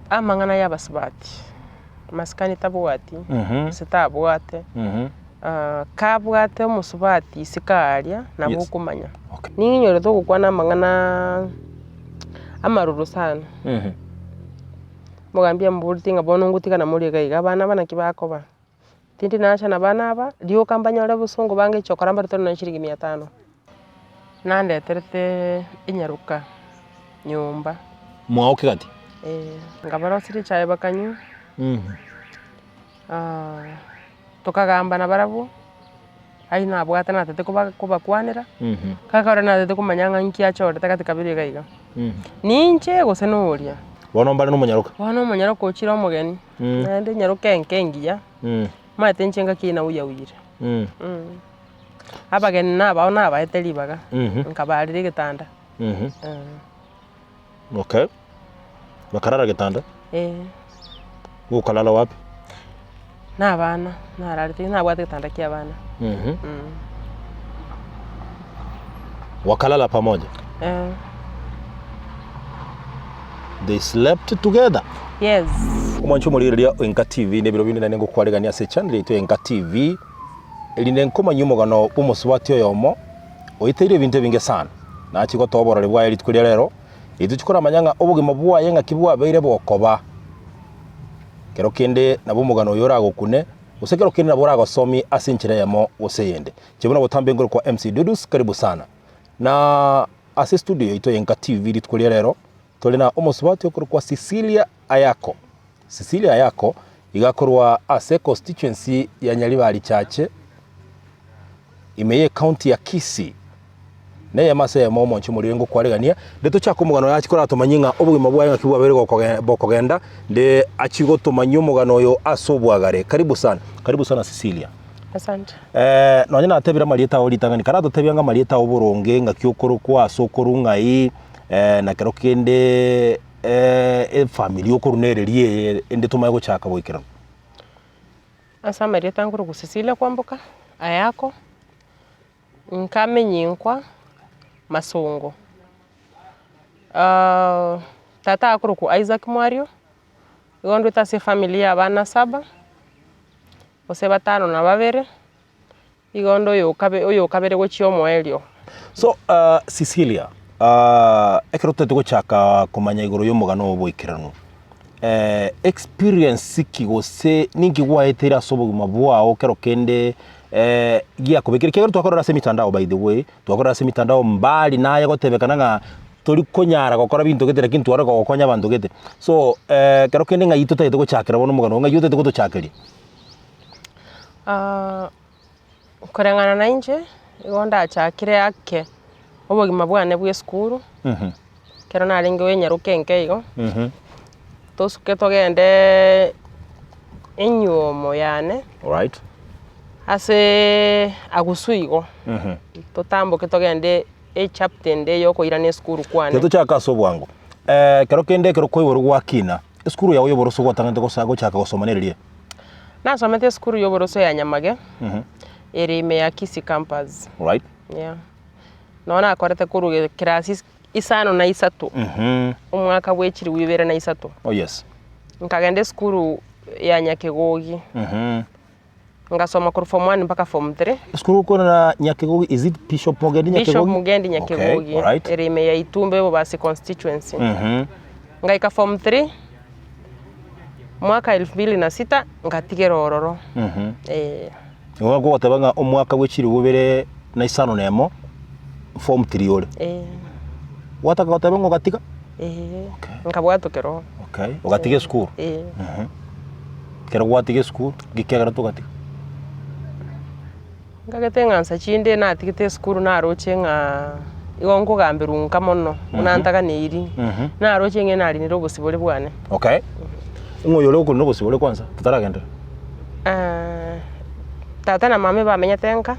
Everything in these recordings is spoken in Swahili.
Amang'ana y'abasibati masikani tabwati sitabwate kabwate omusubati sikaria nabo kumanya ninginyore to gukwana amang'ana amaruru sana mugambia mbulti ngabona ngutika na muri gaiga bana bana kibakoba tindi nacha na bana aba dio kambanyore busungu bange chokora mbarito na shiringi 500 nandeterete inyaruka nyumba mwaoke gati ngabara siri chaye bakanyu tukagamba na barabu aina abwata na tete kuba kwanira kakora na tete kumanyanga nkia chore takati kabiri gaiga ninche gosenuria bono mbare no munyaruka ochira omugeni nande nyaruka enkengia mate nchenga kina uyawire abageni naba ona abaetelibaga nkabarire gitanda okay bakarara gitanda ukalala wapi na bana nararite na bwate gitanda kia bana wakalala pamoja they slept together. Yes. Omancho muriria INKA TV ne biro binene ngo kwaregania se channel ito INKA TV eline nkoma nyumugano umusubati oyomo oiteire bintu binge sana na achiko toborore bwa eri tukuria rero ituchikora manyanga obugima bwa yenga kibwa beire bokoba kero kende nabo mugano yora gukune usekero kende nabo ragosomi asinchire yamo useyende kibona botambe ngoro kwa MC Dudus karibu sana na ase studio ito INKA TV litukuria rero tolina omusubati okuru kwa Cecilia Ayako igakorwa ase constituency ya Nyalibali chache imeye county ya Kisii neye mase ya Omoncho murirengo kwaregania ndeto chako mugano yakikora tumanyinga obugima bwa yenga kibwa berego bokogenda nde achigo tumanyo mugano oyo asobwagare karibu sana Cecilia. Asante. Nonyina atebira marieta olitangani karato tebyanga marieta oburonge ngakyokoro kwa sokoro ngai na kero kende family yokurunererie ende tumaye guchaka bwikira asa marieta nguru gusisile kwambuka Ayako nkamenyinkwa masongo tata akuru ku Isaac Mwario igondo tase familia abana 7 ose 5 na 2 igondo oyo kabere gochiomo elio so Cecilia ekerote tugochaka kumanya iguru y'umugano obwikirano experience kigose ningi gwaetera sobugima bwao kero kende gia kubikira kero twakorera se mitandao by the way twakorera se mitandao mbali naye gotebekana nga turi konyara gokora bintu getera kintu ara gokonya abantu gete so kero kende nga yitu tayete gochakira bono mugano nga yute tugochakiri korengana na inje igonda achakire yake obugima bwane bwe skuru kero naringe wenyaruka enkeigo tosuke togende enyumo yane right ase agusuigo totamboke togende chapter nde yokoira ne skuru kwane keto chaka sobwango kero kende kero koiboro gwakina skuru yawe yoboroso gwatangante gosago chaka gosomanererie nasomete skuru yoboroso ya Nyamage erime ya Kisii campus right yeah nona akorete kuru kirasi isano na isatu umwaka bwekiri wibere na isatu oh yes nkagende skuru ya Nyakegogi ngasoma kuru form 1 mpaka form 3 skuru ko na Nyakegogi is it Bishop Mugendi Nyakegogi right. erime ya Itumbe bo basi constituency ngaika form 3 mwaka 2006 ngatigera ororo ngo gotabanga umwaka wekiri wibere na isano nemo form 3 ore wataka gotabanga gatika nkabwatokero okay ugatige school kero gwatige school gikegara to gatika ngagetengansa chinde na atigite school na roche nga igongo gambirunka mono unantaga neiri na roche nge nari ni robosibole bwane okay ngoyolo ko nobosibole kwanza tutaragenda tata na mame bamenya tenka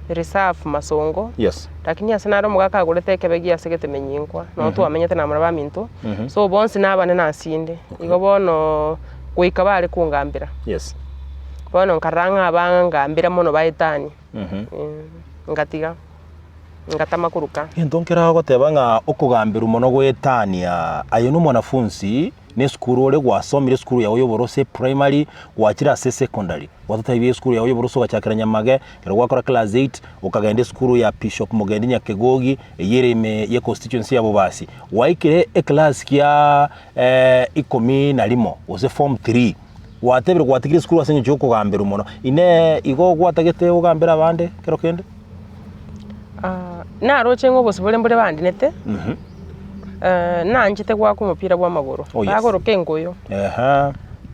reserve masongo yes lakini asenaro mugaka agurete kebegi asegete menyinkwa no tu amenyete na mara baminto so bonsi nabane nasinde igo bono kuikabare kungambira yes bono nkaranga abanga ngambira mono baitani ngatiga ngatama kuruka ntonkera goteba nga okugambira muno gwetania ayo no mwanafunzi ne skuru ole gwasomire skuru yawe yoborose primary gwakira se secondary watataibye skuru yawe yoborose gachakira Nyamage kero gwakora class 8 ukagenda skuru ya Bishop Mugendi Nyakegogi yereme ye constituency yabo basi waikire class kya 11 ose form 3 watebire gwatikire skuru asenye cyo kugambira muno ine igo gwatagete ugambira abande kero kende naroche ngo bose bole mbole bandinete nanjite gwako umupira gw'amaguru bagoroke ngoyo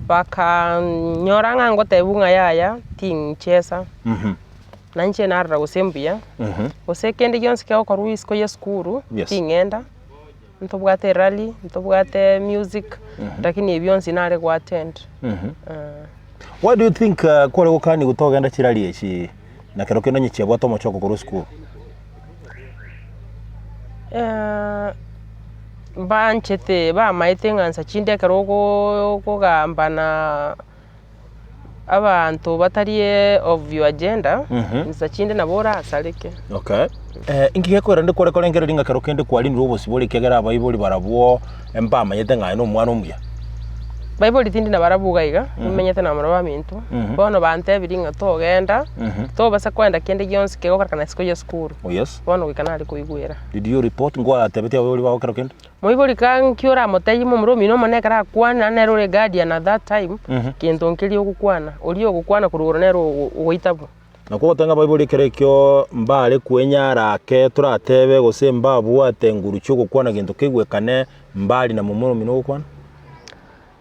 bakanyora ngango tebunga yaya tinchesa nanche narra gusembia osekende gyonse kya ko ruisko ye skuru tingenda ntobwate rally ntobwate music lakini ebyonse nare gwa attend. What do you think kore gukani gutogenda kirali echi na kero keno nyichia bwa Omochokoro school? Banchete ba maite ngansa chinde karogo kugambana abantu batariye of your agenda nsa chinde nabora asaleke. Okay. Ingike ko rende kore ngero ringa kero kende kwali nrubo siboli kegera abayiboli barabwo empa mayete ngaye no mwana omuya. Bible tindi na barabuga iga imenyete na mara bamintu bono bante biringa togenda to basa kwenda kende gyonse kego kana siko ya school. Oh yes. Bono wikanali kuigwera. Did you report ngwa tebete aboli bawo kero kende? Moiboli kan kiora motayi mu muro mino monekara kwana nero guardian at that time kendo nkeli okukwana oli okukwana kururo nero ugoitabo. Nako tanga Bible kerekyo mbale kwenyara ke turatebe gose mbabu atenguru cyoko kwana gendo kegwekane mbali na mumuro mino okwana.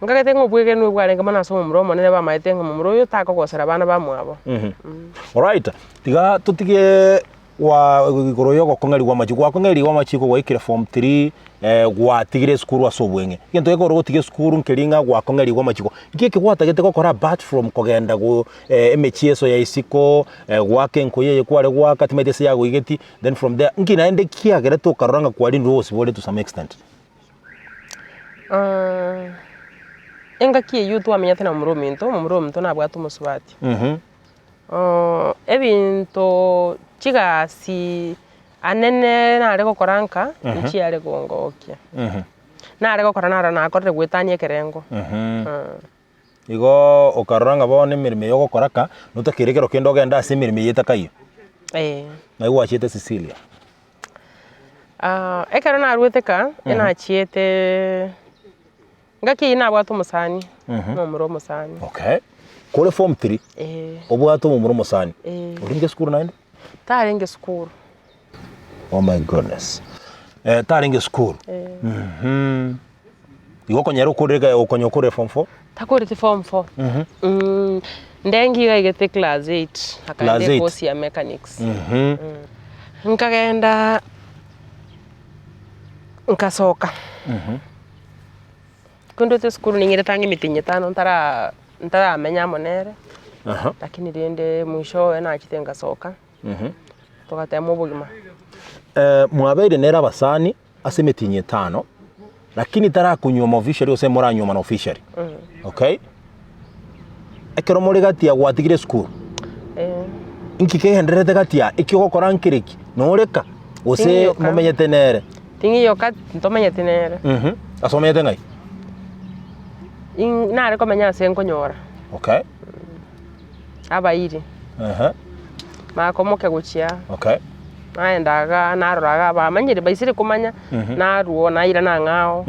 Ngakete ngobwege no bwarenga mana so mumuro monene ba maitenga mumuro yo taka kosera bana bamwabo. All right. Tiga tutige wa goroyo gokongeri wa machiko wakongeri wa machiko waikira form 3 gwa tigire skuru asobwenge gento yeko ro tige skuru nkelinga gwa kongeri wa machiko ikike gwatagete gokora bat from kogenda go emechieso ya isiko gwake nkoye kware gwa katimete yago igeti then from there ngina ende kiagere to karanga kwali ndo sibole to some extent. Enga kie yutu amenyate na mumuro minto nabwatu musubati. Ebinto chigasi anene nare gokoranka nchi yare gongokia nare gokora nara nakorre gwetanie kerengo igo okaranga bone mirime yo gokoraka nutakirekero kendo genda ase mirime yetakayo na iwa chiete Cecilia ekero narweteka ena chiete ngaki ina bwatu musani no muro musani. Okay. Kore form 3 obwatu mu muro musani uringe skuru naende tarenge school. Oh my goodness. Tarenge school. Igo konyero kurega okonyokore form 4? Takorete form 4. Ndengi gaigete class 8 akande course ya mechanics. Nkagenda nkasoka. Kundo te school ningire tangi mitinye tano ntara amenya monere. Lakini rende mwisho ena akitenga soka. Tukatemo bugima. Mwabeire nera basani ase mitinye tano lakini tara kunyuma officially ose mora nyuma na officially. Okay? Ekero muri gati ya gwatigire school. Inkike henderete gati ya ikigokora nkiriki noreka ose mumenyete nere. Tingi yoka ntomenyete nere. Asomete ngai. Nare komenya senko nyora. Okay. Abairi. Makomoke guchia. Okay. Naendaga naroraga bamanyire baisire kumanya naruo naira na ngao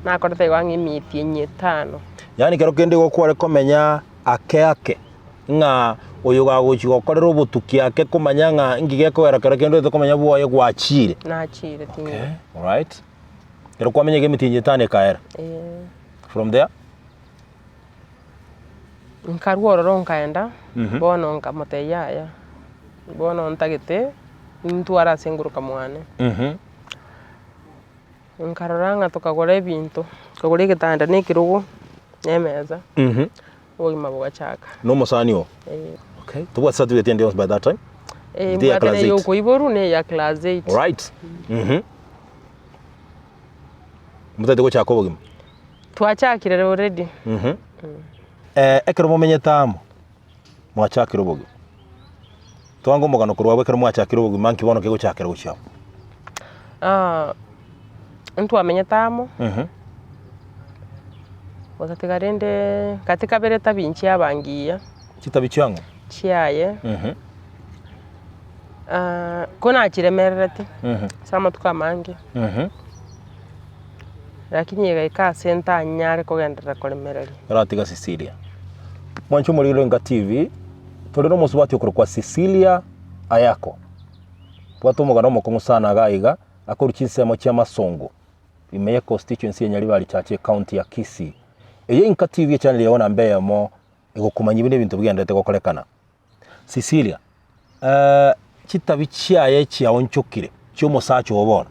nakorete wangi miti enye 5. Yani kero kende gokware komenya ake nga oyo gaguchigo korero butuki ake kumanya nga ngige kwera kero kende to komenya buoye gwachire na chire tingi. Okay. All right. Kero kwamenye gemiti enye 5 kaera. From there nkaruororo nkaenda bono nkamoteyaya bono ntagete ntwara senguruka mwane nkaroranga tukagora ebintu tukagora igitanda n'ikirugu nemeza oyima bugachaka no musani o. Okay. To what certificate and by that time? Mbate yo kuiboru ne ya class 8. All right. Mutate go chako bugima twachakire already. Ekero mumenye tamo mwachakire bugima Twango mogano kurwa wekera mwachakira ubugima nkibono kiguchakira guchao. Ntu amenye tamo. Wasatigarende katika bere tabinchi abangiya. Kitabi changu. Chiaye. Kuna achiremererete. Sama tukamange. Lakini yega senta nyare kogendera kolemereri. Ratiga Sicilia. Mwancho muliro INKA TV. Tolero musubati okuru kwa Sicilia ayako. Watu mugano mokongo sana gaiga akoruchinse mo cha Masongo. Imeye constituency ya Nyaribali chache county ya Kisii. Eye INKA TV channel yona mbeya mo igukumanya ibintu bintu bigendete gokorekana. Sicilia. Kitabi chiaye chia onchokire. Cyo musacho obona.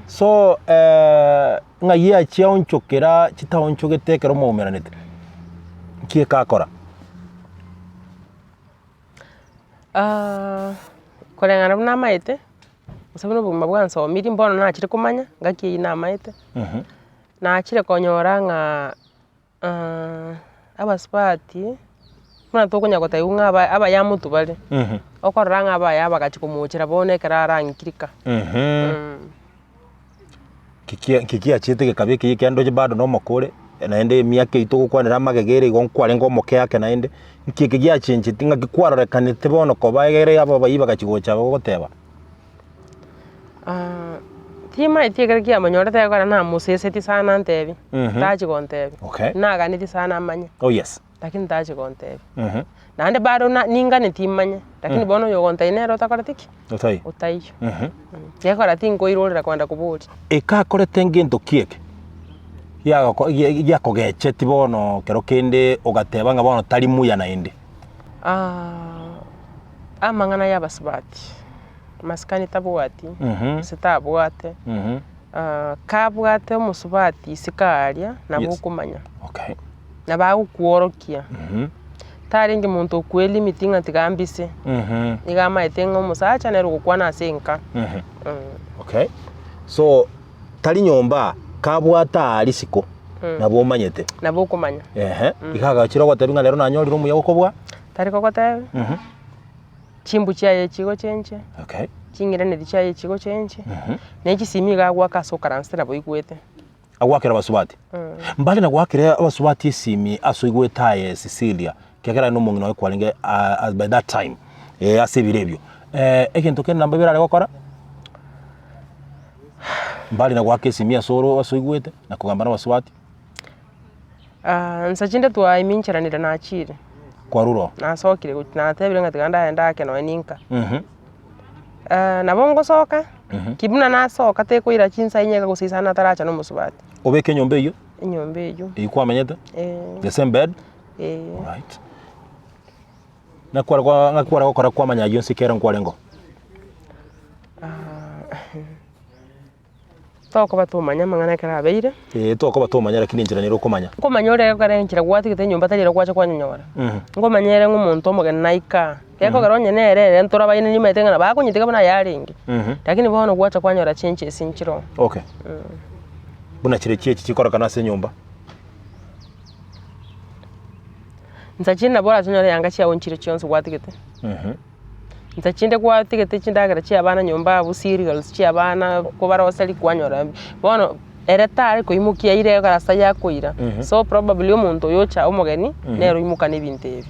So ngaya chia onchokera kita onchogetekero mo umeranete. Kie kakora. Kolengana na maite. Usabino buguma bwanso miri mbono na akire kumanya ngaki ina maite. Na akire konyora nga abasipati muna tokonya kotayunga aba ya mutu bale. Okoranga aba ya bagachikumuchira bonekera arangikirika. Kikia chitege kabike yikendo bado no makore naende miaka ituko kwanira magegere igonkware ngomoke yake naende nkikigia chinchi tinga gikwara kanite bono ko bagere aba bayiba gachigocha bagoteba. Tima itigere kia manyora ta kana na museseti sana ntebi. Tachi kontebi. Na ganiti sana amanya. Oh yes. Lakini tachi kontebi. Naande bado ninga ni timanya. Lakini bono yo kontainero takoratiki. Utaiyo. Yakora tingo irorera kwenda kubuli. Eka korete ngento kieke. Yako geche tibono kero kende ogateba nga bono tali muya naende. Amangana yabasibati. Maskani tabwati. Sitabwate. Kabwate omusubati sikalia na bukumanya. Okay. Na bagukuorokia. Taringi muntu okweli mitinga tigambise. Igama etenga omusacha nero gukwana asenka. Okay. So tali nyomba kabwata alisiko nabo manyete. Nabo kumanya. Ikaga chiro gwatebinga lero nanyoliro muya gukobwa. Tari kokotebe. Chimbu chiaye chigo chenche. Okay. Chingire ne chiaye chigo chenche. Neki simiga gwaka sokaranstera boigwete. Agwakira basubati. Mbali na gwakira abasubati simi asoigwetaye Sicilia. Kegera no Mong'ina kwalinge by that time. Asibirebyo. Ekento ken namba birale gukora. Mbali na gwake simi asoro asoigwete na kugambana basubati. Nsachinde twa iminchiranira na achire. Kwa ruro. Na sokire na tebire ngatiganda enda ke no NINKA. Na bongo soka. Kibuna na soka te ko ira chinsa inyeka gusisana taracha no musubati. Obeke nyombe iyo? Nyombe iyo. Ikwa menyete? The same bed? Right. Na kwa gukora kwa manya yonse kera nkwarengo. Toko batumanya mangana kera beire. Toko batumanya lakini njira niro kumanya. Kumanya ore kare njira gwatigite nyumba tarira kwacha kwa nyonyora. Ngomanyere ngumuntu omugeni naika. Keko garonye nerere ntora bayine nyuma etenga bakunyiteka bana yaringi. Lakini bono kwacha kwa nyora chenche sinchiro. Okay. Buna chirekie chikora kana se nyumba. Nsachina bora tunyore yanga chia onchire chionso gwatigite. Nsachinde gwatigite chindagara chia bana nyumba busiri girls chia bana ko bara wasali kwanyora. Bono eretare ko imukia ire garasa ya koira. So probably omuntu yocha omugeni nero imuka nebinte ebi.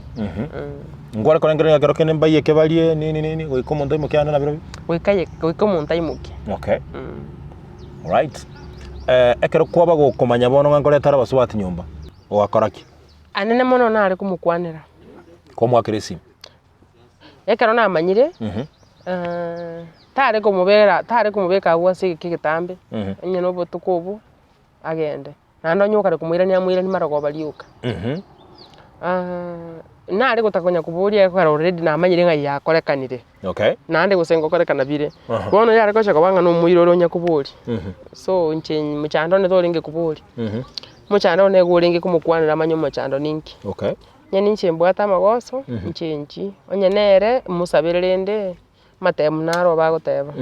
Ngwara korangere yagero kene mbaye kebalie nini goiko muntu imukiana na biro. Goiko muntu imuki. Okay. All right. Ekero kwaba gukomanya bono ngangoreta abasubati nyumba. Ogakoraki. Anene mono nare kumukwanira. Ko mwakirisi. Ekero na amanyire. Tare kumubeka gwase kigitambe. Enye no botukubu agende. Nando nyoka kumwira ni amwira ni marago baliuka. Nare gutakonya kuburia ko already na amanyire ngai yakorekanire. Okay. Nande gusengo korekana bire. Bono yare ko chaka banga no mwiro nya kuburi. So nche muchando ne toringe kuburi. Muchando ne guringe kumukwanira amanyo muchando ninki. Okay. Nyani nche mbwata magoso nchenchi. Onye nere musabirende matemu naro bagoteba.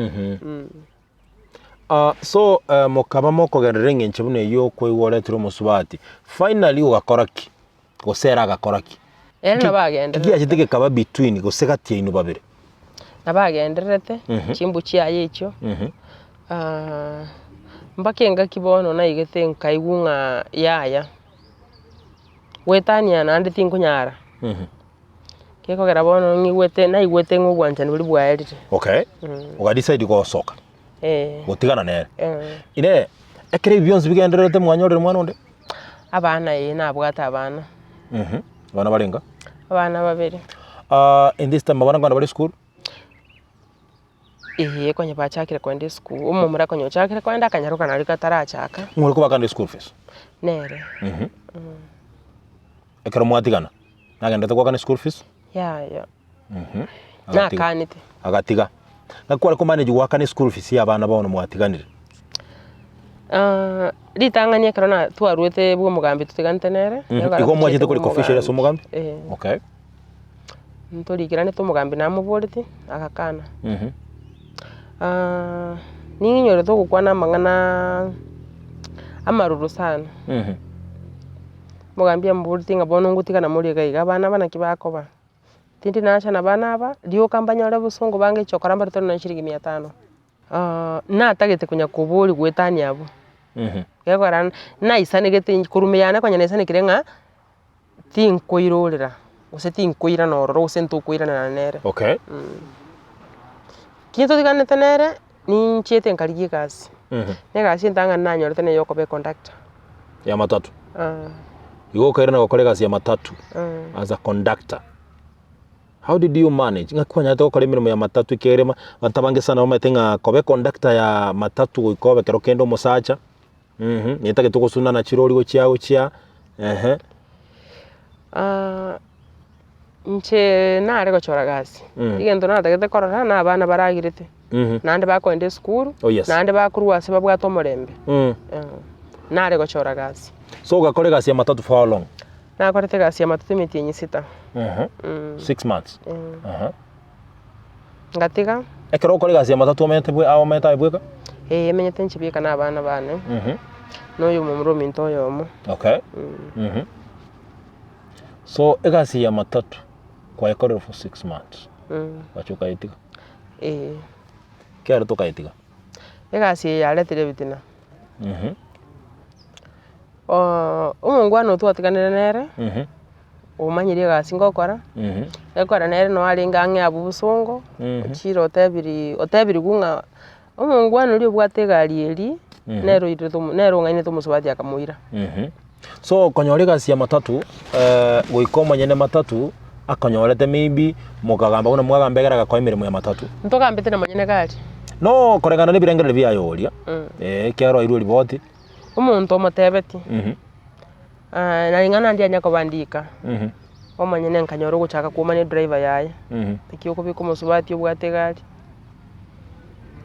So mokaba mokogerere ngenche bune yo kweworetiro musubati. Finally ugakoraki. Gosera agakoraki. nabagenderete kiachitike kaba between gusekatie inu babiri nabagenderete chimbu chiaye icho mbakenga kibono na igete nkaigunga yaya wetania nandi tinkunyara kekogera bono ngigwete na igwete ngugwanjani buri bwaerire okay ugadecide go soka gutigana nere ine ekere byonse bigenderete mwanyorere mwana onde abana nabwata abana bana barenga abana babiri in this time abana bari school konye bachakire kwenda school umumura konye chakire kwenda kanyaruka nari katarachaka nguri kuba kandi school fees nere ekero mwatigana nagendete kwa kandi school fees ya na kanite agatiga nakwara ko manage wa kandi school fees ya abana bono mwatiganire litangania karona twarwete bwo mugambi tutiganite nere igo mwajite kuri official so mugambi okay ntorigirane to mugambi namuboriti akakana ninyore to gukwana mangana amaruru sana mugambi amboriti ngabono ngutigana muri gaiga abana bana kibakoba tindi nacha na bana aba dio kambanyore busungu bange chokora mbarito na shiringi 500 na tagete kunya kuburi gwetani abo yagora na isane gete kurumiyana kwanya nesane kirenga tinkoirorera use tinkoira nororo use ntukoira na nere okay kinto digane tenere ni nchete nkarigie kasi nega sintanga nanyo tene yoko be conductor ya matatu igo kaira na gukore kasi ya matatu as a conductor. How did you manage? Ngakwanya to kore mirimo ya matatu ikerema batabange sana ometenga kobe conductor ya matatu ikobe kero kendo musacha nyetage tugusuna na chirori go chiago chia nche nare gochora gasi igendo natagete korora na abana baragirete nande bakwende school nande bakurwa se babwa to morembe nare gochora gasi so gakore gasi ya matatu for how long na korete gasi ya matatu mitinyi 6 6 months ngatiga ekero kore gasi ya matatu omente bwe awo meta ibweka menyete nchibika na abana bane no yo mumro minto yomo okay so egasi ya matatu kwa ekore for 6 months wachuka itika kero toka itika egasi ya letire bitina umungwano twatiganire nere umanyire gasi ngokora ekora nere no alinga nge abubusungo chiro otebiri gunga umungwano ri bwate gari eri nero itutumu nero ngaine tumusubati akamuira so konyore gasi ya matatu goikoma nyene matatu akonyorete maybe mukagamba kuna mwagambegera gakwa imirimo ya matatu ntogambete na manyene gari no koregana ni birengere bya yoria kero iru riboti umuntu omotebeti na ingana ndi anya kubandika omanyene nkanyoro guchaka kuma ni driver yaye tikyo kubiko musubati obwate gari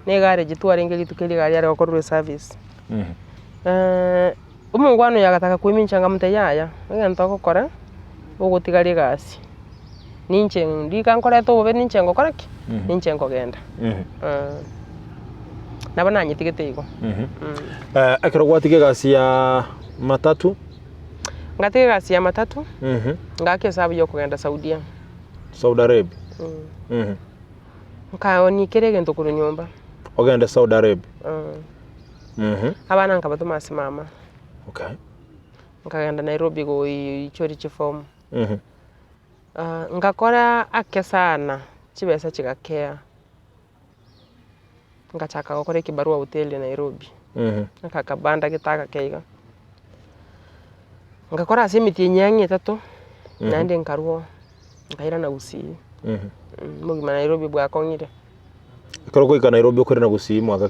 ne gari jitware ngeli tukeli gari ari gukora service umungwano yagataka kwiminchanga muteyaya ngento gukora ugutigari gasi ninche ndika nkora to bobe ninche ngokora ki ninche ngogenda nabana nyitigete igo akero gwatige gasi ya matatu ngatige gasi ya matatu ngake sabu yo kugenda Saudi Arabia nkaoni kirege ntokuru nyumba ogenda Saudi Arabia abana nkabato masimama okay nkagenda Nairobi go ichori chifomu ngakora ake sana chibesa chigakea ngachaka gukora kibarua hoteli Nairobi nkakabanda gitaka keiga ngakora asimiti nyangi 3 nande nkaruo nkaira na usi mugima Nairobi bwakongire ikoro ko Nairobi ukore na gusi mwaka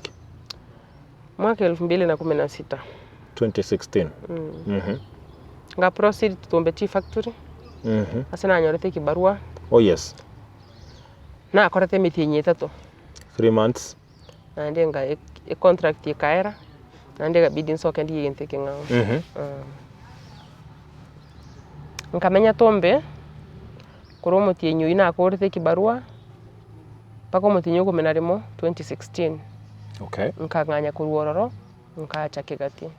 2016 2016 nga proceed to tea factory asana nyorete kibarua oh yes na akorete mitinyi 3 months nande nga contract ikaera nande ga bidding so kandi yente kingao nkamenya tombe kuro mutinyi ina akorete kibarua pako mutinyi kumenarimo 2016 okay nkanganya kuruororo nkacha kigati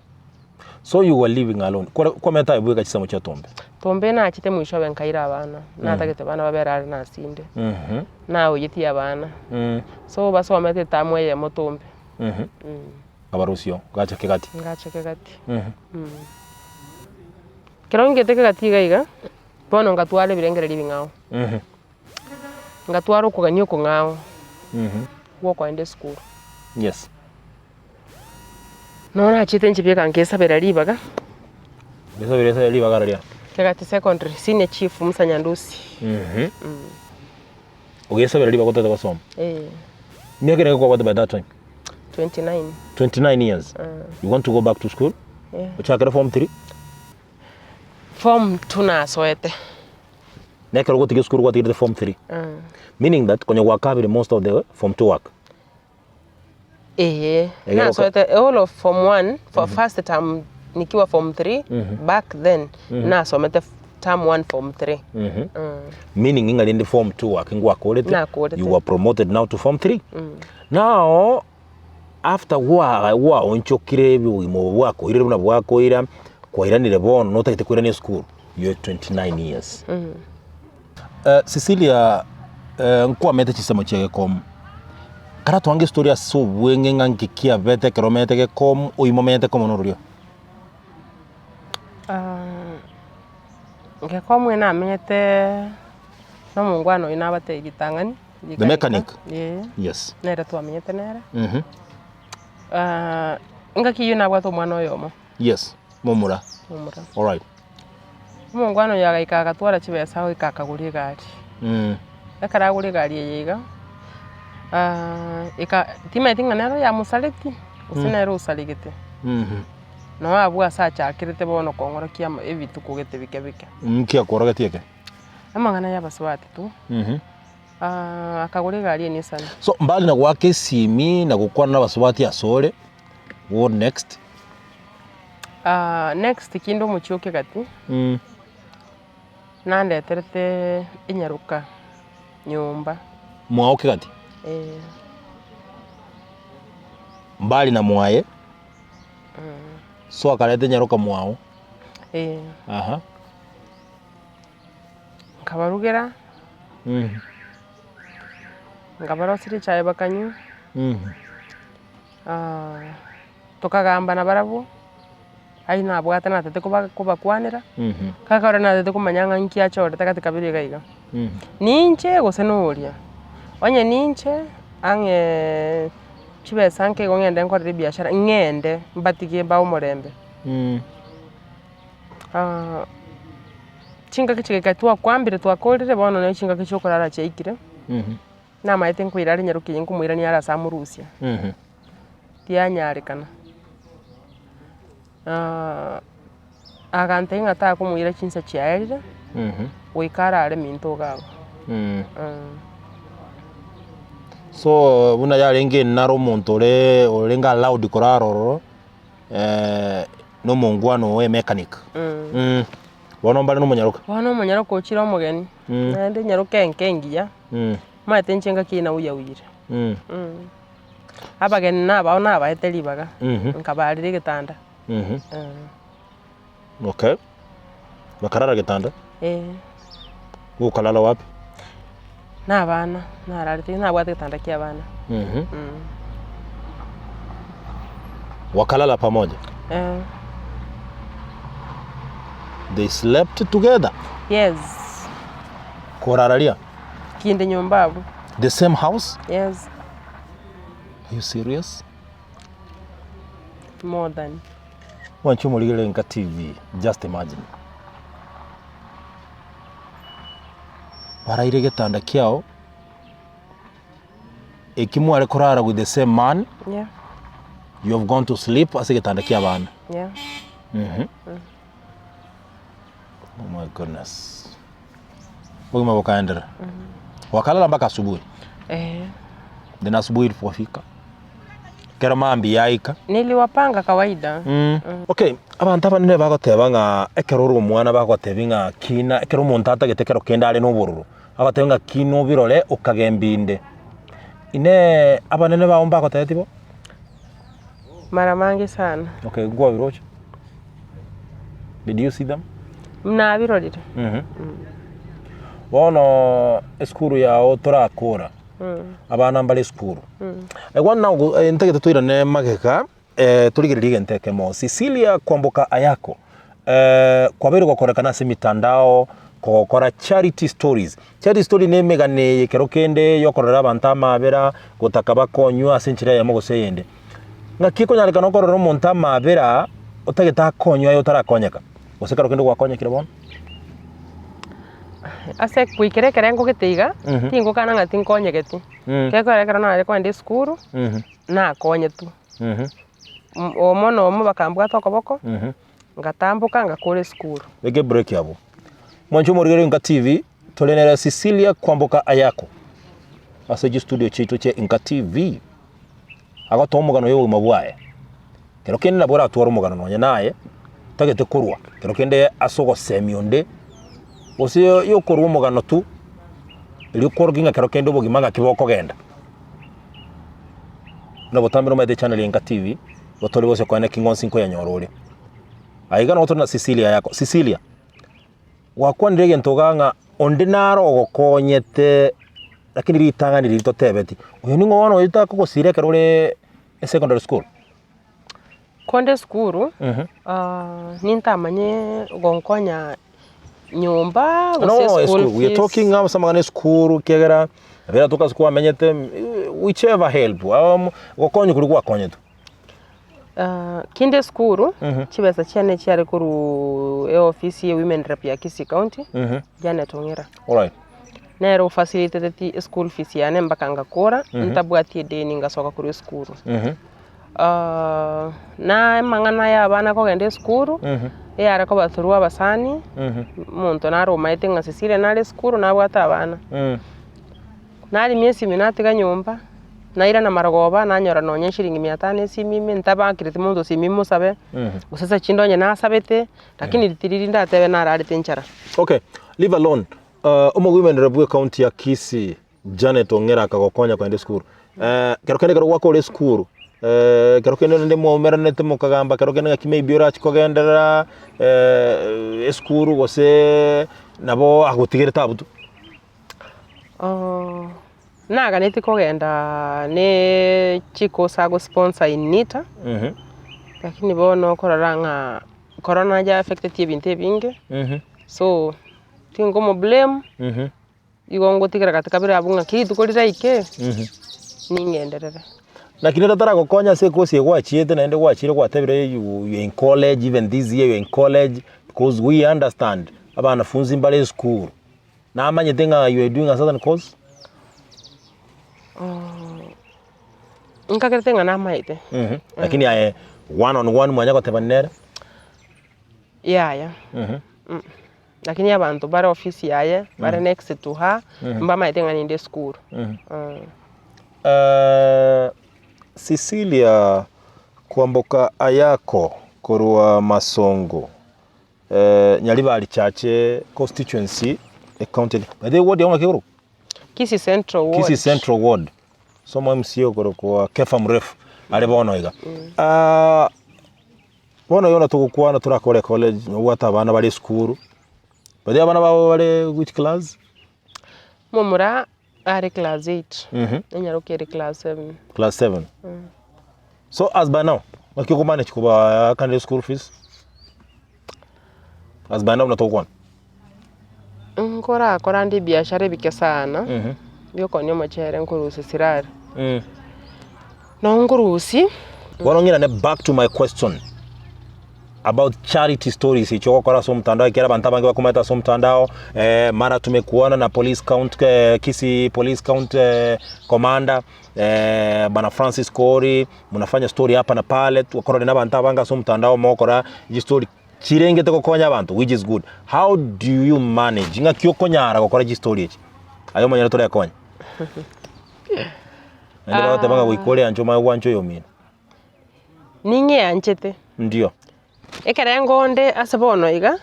so you were living alone kwa meta ibweka chisamo cha tombe tombe na achite mwisho benkaira abana natagete bana baberare na sinde na uyiti abana so basomete tamwe ye motombe abarusio gacha kegati kironge teke gatiga iga bono ngatwale birengere libingao ngatwaro kuganyo ko ngao woko ende school yes no na achite nchibye kankesa beralibaga Bisa libaga raria kegati secondary senior chief musanyandusi ugesa beralibaga kotata basoma niyo kere ko by that time 29 years you want to go back to school uchakira form 3 form 2 na soete nekero go to school go to form 3 meaning that kwenye wakabiri most of the form 2 work na soete all of form 1 for first term nikiwa form 3 back then na somete term 1 form 3 meaning inga in the form 2 work ngwa kolete you were promoted now to form 3 now after wa onchokire biwimo bwako ire buna bwako ira kwairanire bono no takite kwirania school you are 29 years Cecilia nkwa mete chisemo chege kom kara twange story so bwenge ngangikia bete kilomete ke kom uimomete komo norio ngekomwe na menyete no mungwano inabate igitangani the mechanic yes nere twamenyete nere ngaki na bwato mwana yomo yes momura all right mungwano yaga ikaga twara chibesa ho ikakagurie gari akaraguri gari yiga ika tima tinga nero ya musaliti usinero usaligete no abwa sacha akirete bono kongora kia evitu kugete bike kia korogete yake amangana ya baswati tu akaguri gari ni sana so mbali na gwake simi na gukwana na baswati asore what next next kindo muchoke gati nande terete inyaruka nyumba mwao kigati mbali na mwaye so akalete nyaruka mwao aha kabarugera ngabaro siri chaye bakanyu tukagamba na barabu aina bwata na tete kuba kwanira kakara na tete kumanyanga nkia chore takati kabiri gaiga ninche gosenuria onye ninche ange chibe sanke gongende nkore biashara ngende mbatige ba umorembe chinga kichike twa kwambire twakorire bono ne chinga kichokorara cheikire na maite nkwirari nyarukiye nkumwirani ara samurusia tianyarikana agante ngata kumwira chinsa chiaerire wikara ale minto gago so buna yarenge naro montore orenga loud koraro no mongwano we mechanic bono mbale no munyaruka ochira omugeni nande nyaruka enkengia maite nchenga kina uyawire abageni naba ona abaetelibaga nkabarire gitanda okay bakarara gitanda ukalala wapi na bana nararite na bwate gitanda kia bana wakalala pamoja they slept together yes koraralia kinde nyumbabu the same house yes are you serious more than wanchumuligile INKA TV just imagine baraire gitanda kiao ikimware korara with the same man you have gone to sleep as gitanda kia bana oh my goodness bogima bokaendera wakalala mpaka asubuhi then asubuhi ilipofika kero mambi yaika niliwapanga kawaida okay abantu abanene bagoteba nga ekero ru mwana bagotebinga kina ekero muntu atagetekero kenda ari no bururu abatenga kino birore ukagembinde ine abanene bawo bagotetibo mara mangi sana okay go birocho did you see them Nabirorire. Bono eskuru yao torakora. Abana mbali skuru. Egwana ntagete twirane mageka turigiririye nteke mo Cecilia kwamboka ayako. Kwabere gukorekana se mitandao kokora charity stories. Charity story ne megane kerokende yokorera abantu amabera gutaka bakonywa asenchira ya mogoseyende. Ngakiko nyalika no korora umuntu amabera utageta konywa yo tarakonyeka. Ose kerokende gwakonyekire bono. Ase kwikerekere ngogetiga tingukana ngati nkonyegeti. Kekorekera na ari kwende skuru na konye tu. Omono omo bakambwa tokoboko. Ngatambuka ngakore skuru. Ege break yabo. Mwancho morigero INKA TV tolenera Cecilia kwamboka ayako. Ase studio chitu che INKA TV. Agato omugano yo mabwaye. Kerokende nabora atwara omugano nonye naye tagete kurwa. Kerokende asogo semionde. Ose yo korwa omugano tu. Iri korginga kerokende obogimanga kiboko genda. Nabo tambiro mede channel INKA TV. Botole bose kwane kingonsi nko yanyorore. Aiga no na Cecilia yako. Cecilia. Wakwandege ntoganga ondinaro ogokonyete lakini ritanga ni rito tebeti. Uyo ningo wono yita ko sireka role secondary school. Konde skuru nintamanye gonkonya nyumba no, school. We are talking about some school kegera vera toka school amenyete whichever help. Gokonye kuri gwakonyete. Kinde skuru chibesa cyane cyari kuru office ya women rep ya Kisii County jana tongera. All right. Nero facilitated school fees yane mbakanga kora ntabwati deni ngasoka kuri skuru. Na mangana ya bana ko gende skuru yara ko bathurwa basani muntu naro maite nga Cecilia nale skuru na bwata abana. Nari miesi minati ga nyumba naira na maragoba nanyora nonye shilingi 500 simime ntabakirite mundu simimo sabe usasa chindonye na sabete lakini litiriri ndatebe narari tenchara. Okay, leave alone. Women rep county ya Kisii Janet ongera akagokonya kwende skuru. Kerokende kero gwako le skuru. Kerokende nde mumeranete mukagamba kerokende ngakime ibiora chikogendera skuru gose nabo agutigire tabutu. Naga neti kogenda ne chiko sago sponsor inita. Lakini bono koraranga corona ja affected ibinte binge. So tingo mo blame. Igongo tikira katika bira abunga kitu kolira ike. Ningenderere. Lakini tatara gokonya se kosi gwachiete naende gwachire gwatebire you in college, even this year you in college, because we understand abana funzi mbale school. Na amanye tenga you are doing a certain course. Nkakiritenga na maite. Lakini one on one mwanya kotebanera. Yeah. Lakini abantu bara office yaye bara next to her mba maitenga ninde school. Cecilia kwamboka ayako korwa Masongo. Nyalibali chache constituency county. Bade ward ya ngakiro. Kisii Central Ward. Kisii Central Ward. Somo MCO kwa kefa mrefu ale bono iga. Bono yona tukukwana turakore college wata abana bali school. Bade abana babo bali which class? Momura are class 8. Nyarokere class 7. Class 7. So as by now, makiko manage kuba can school fees? As by now unatokwana. Nkora ndi biashara bike sana. Byoko nyo machere nkurusi sirari. No nkurusi. Wanongera ne back to my question about charity stories. Ichoko kora so mtandao kera bantabange bakumata so mtandao mara tumekuona na police count Kisii police count commander bana Francis Kori munafanya story hapa na pale tukora na bantabanga so mtandao mokora ji story chirenge to konya abantu which is good. How do you manage nga kyokonyara gukora ji story iki ayo manyara to yakonya ndio batabanga wikore anjoma wancho yomina ninge anchete ndio ekere ngonde asebono iga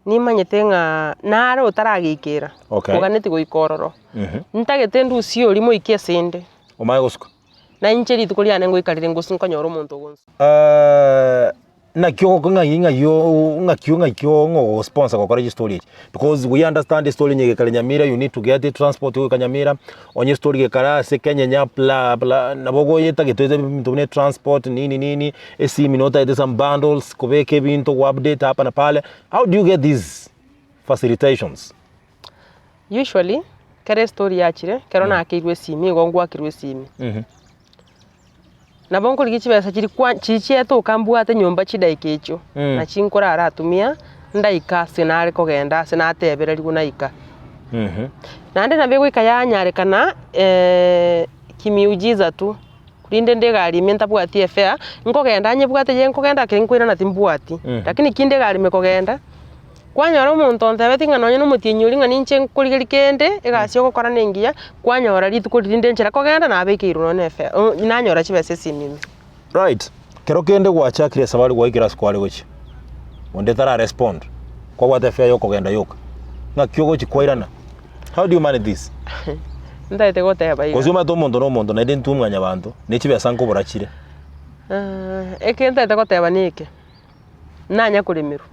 ni manyete nga nare utaragikira uganeti goikororo ntagete ndusi uri mo ikesende omaye gusku na incheri tukuri ane ngoikarire ngusu nkonyoro muntu gonsu na kyo ngo sponsor kwa story because we understand the story nyege kale Nyamira, you need to get the transport yo Nyamira onye story ge kara se Kenya nya bla bla na bogo yeta getweze mtumne transport nini esi minota ite some bundles kubeke bintu ku update hapa na pale. How do you get these facilitations? Usually kare story yachire kero na akirwe simi gongwa akirwe simi na bongo ligichibesa chiri kwa chichieto kambwate nyumba chidaike echo na chinkora aratumia ndaika senare kogenda senatebera ligu naika nande nabe gwika yanyarekana kimiujiza tu kulinde ndegali menta bwati efea nkogenda nyebwate je nkogenda kenkwira na timbwati lakini kinde gali mekogenda kwanyora umuntu ontebeti ngano nyo mutinyuri ngani nche nkurigeri kende egasio gukora nengia kwanyora rituko rinde nchera kogenda na abekirwo no nefe nanyora chibese simimi right kero kende gwachakire sabari gwikira skwale gochi onde tara respond kwa wate fe yoko genda yoka na kyogo chikwairana. How do you manage this? Ndaite goteba iga kozuma to mondo no mondo na dentu mwanya bantu nechibesa nko borachire ekenta ite goteba nike nanya kulimiru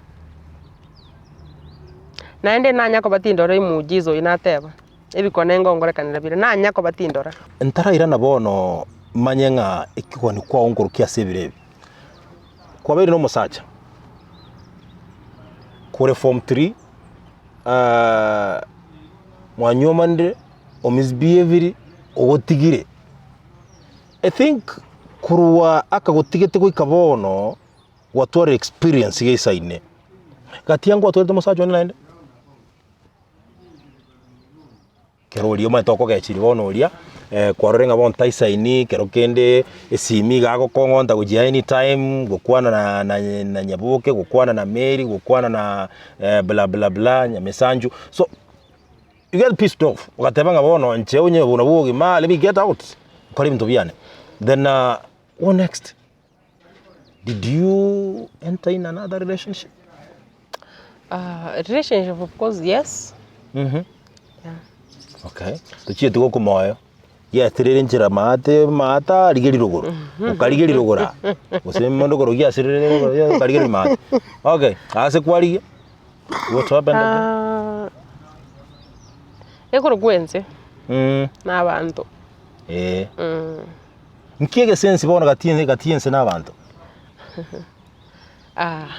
naende nanya ko batindora imujizo inateba ebikone ngongorekanira bire nanya ko batindora ntara irana bono manyenga ikikoni kwa ongorukia sebirebi kwa beri no musacha kure form 3 mwanyomande omisbehavior ogotigire. I think kurwa akagotigete ko ikabono watore experience geisaine gatiango atore musacha nende kerorio matoko gechiri bono oria kwarorenga bon taisaini kero kende esimi gago kongonda gujia anytime gukwana na nyabuke gukwana na meri gukwana na bla bla bla nyamesanju, so you get pissed off ugatebanga bono nche unye bunabugi ma let me get out kali bintu byane. Then what next? Did you enter in another relationship? Relationship of course yes. Yeah. Okay. Tuchie tuko kumoyo. Yeah, tirire njira mata rigeri ruguru. Ukarigeri rugura. Useme ndogoro ya sirire ruguru ukarigeri mata. Okay. Ase kwari. What happened? Ekoro gwenze. N'abantu. Nkiege sense bona gatiense n'abantu.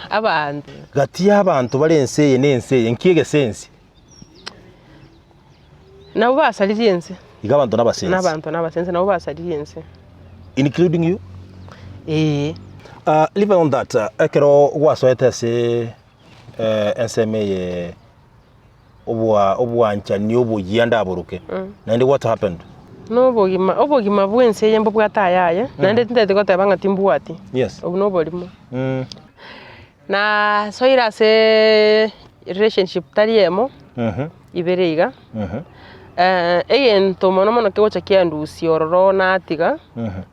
Abantu. Gati abantu barense nense nkiege sense. Na ubasaliyense. Igabantu n'abasense. N'abasense na ubasaliyense. Including you? Leave on that. Ekero wasoete se enseme obwancha ni obuyanda aburuke. Nande what happened? No obogima bwense yembo bwatayaye. Nande tindete gotebanga timbwati. Yes. Obuno bolimo. Na soira se relationship tariemo. Ibereiga. Egento mono kegocha kiandusi ororo natiga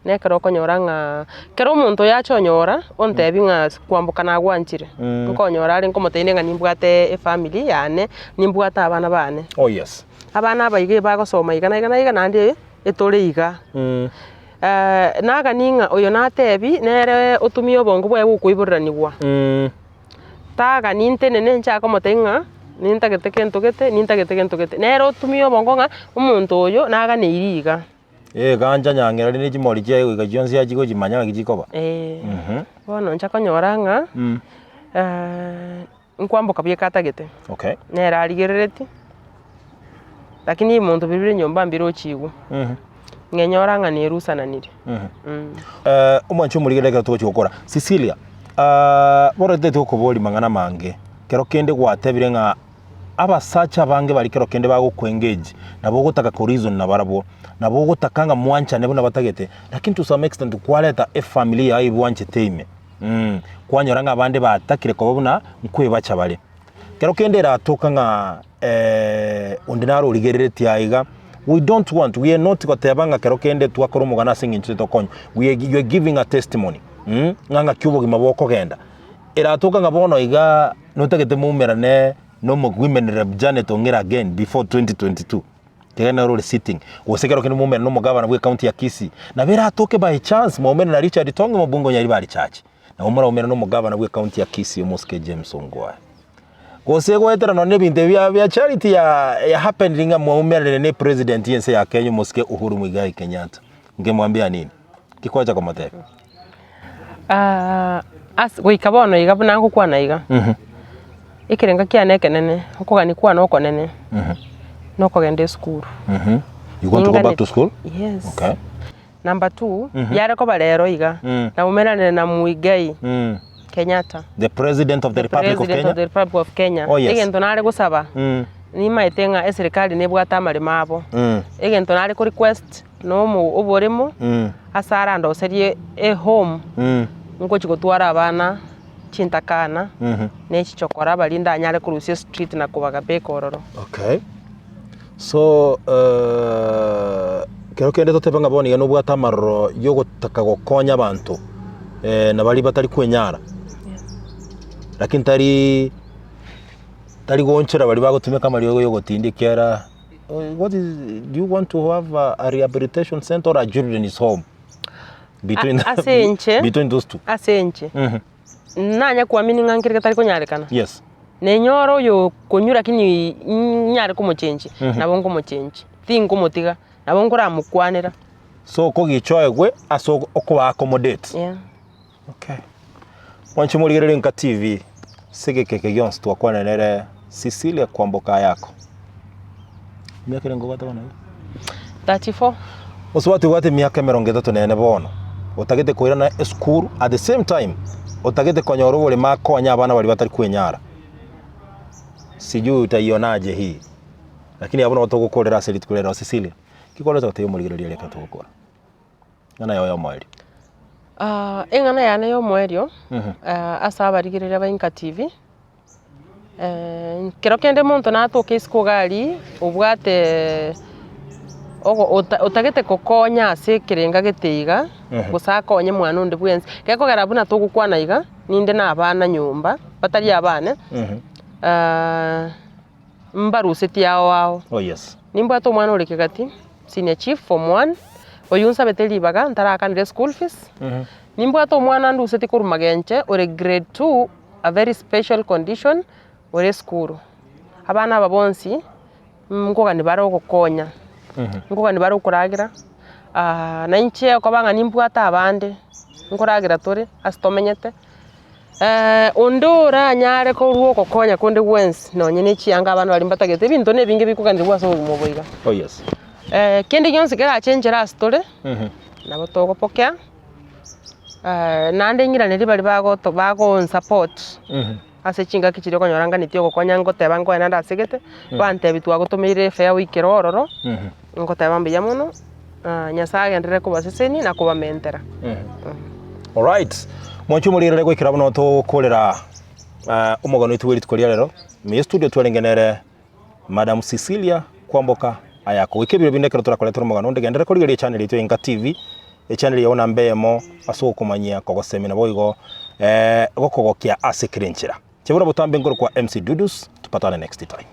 nekero konyoranga kero muntu yachonyora ontebinga kwambuka na gwanchire nkonyora ari nkomoteine nga nimbwate family yane nimbwata abana bane. Oh yes. Abana baige bagosoma iga nandi etoliga naga ninga oyo natebi nere otumio obongo bwe gukuiburanigwa taga nintene nencha komotenga nintagete kentogete nero tumio bongonga umuntu oyo naga neiriga ganja nyangera ni chimori chye ga jonsi ya chigo chimanya gijikoba bono ncha konyoranga nkwamboka byekatagete. Okay. Nera arigerereti lakini muntu bibire nyomba mbiro chigu ngenyoranga nerusananire umwancho muri gereka tuko gukora Cecilia borete tukobori mangana mange kero kende gwatebire nga abasacha bange bari kero kende bagukwengeje nabo gutaka ko reason na barabo nabo gutakanga mwancha nebo nabatagete lakini to some extent kwaleta family ya ibwanche teime kwanyoranga abande batakire ko babuna nkwebacha bale kero kende ratoka nga undinaro rigerereti aiga we don't want, we are not gotebanga kero kende twakoro mugana singinche tokonyo you are giving a testimony nganga kyubo gimaboko genda eratoka nga bono iga notagete mumerane no women rep Janet ongera again before 2022 tegana role sitting wosekero kene mumera no mugabana bwe county ya Kisii na bera atoke by chance muumene na Richard Tonge mubungo nyari bari church na umara umera no mugavana gwe county ya Kisii Muske James Ongwae gose gwetera no ne binde bya charity ya happening nga umera ne president yense ya Kenya Muske Uhuru Muigai Kenyatta ngemwambia nini kikwacha kwa mateka as goikabono igabuna ngukwa na iga ikirenga kia neke nene ukogani kwa noko nene noko gende school you want to go back to school? Yes. Okay. Number 2 yare ko balero iga na umena na Muigai Kenyatta, the president of the Republic of Kenya. Of the Republic of Kenya. Oh, yes. Egento nare gusaba ni maitenga serikali ne bwata mari mabo egento nare ko request no mu oboremo asara ndo serie home ngo chigotwara abana chintakana ne chichokora balinda nyare ku Rusia street na kubaga bekororo. Okay. So kero kende totebanga boni no bwata marro yo gutaka gokonya abantu na bali batari kwenyara lakini tari gonchera bali bagotumeka mari yo gotindikera. What is, do you want to have a rehabilitation center or a children's home between between those two? Asenche nanya kuamini ngangirika tari konyarekana. Yes. Nenyoro yo konyura kini nyare kumochenji na bongo mochenji thingo motiga na bongo ra mukwanira so ko gichoegwe aso okwa accommodate. Yeah. Okay. Wanchi muri INKA TV Senge keke yons tu akwana nere Cecilia kwamboka yako miaka rengo gata bana 34 oswati wate miaka 30 nene bono otagete koira na school at the same time otagete konyoro bole makonya abana bali batari kwenyara sijui utaionaje hii lakini abona otogukorera aseli tukorera Cecilia kikoleza gatayo muri reka tugukora ngana yo mweri engana yana yo mwerio asaba rigirira ba INKA TV kero kende muntu natoke iskogali ubwate otagete kokonya ase kirenga geteiga gusaka onye mwana undi bwense keko garabuna tugukwana iga ninde na abana nyumba batari abana mbaruseti yao. Oh yes. Nimba to mwana uri kigati senior chief form 1 oyunsa beteli baga ntara kanire school fees. Nimba to mwana nduseti kurumagenche uri grade 2 a very special condition uri school. Abana babonsi ngoga ni baro gukonya. Ngoga ni baro kuragira na inche ko banga nimba ata abande nguragira tore asitomenyete ondora nyare ko ruo kokonya konde wensi no nyene chianga abana bali mbatagete bintu ne binge bikugandirwa so mu boiga. Oh yes. Kende yonse kera change story nabo togopokea nande ngira neri bali bago support ase chinga kichire konyoranga nitio gokonya ngoteba ngo ena ndasegete bante bitwa gotumire fair wikero ororo ngoteba mbiya muno nyasaye ndire kubaseseni na kubamentera. All right. Mwanchu mulirere gwikira buno tukorera umugano itwiri tukoria rero me studio twarengenere Madam Cecilia kwamboka ayako wikebire bindekero turakoretera umugano ndegendere kuri channel itu INKA TV channel yona mbemo asukumanyia kogosemina boigo gokogokia asekrenchira chebura butambe ngoro kwa MC Dudus tupatane next time.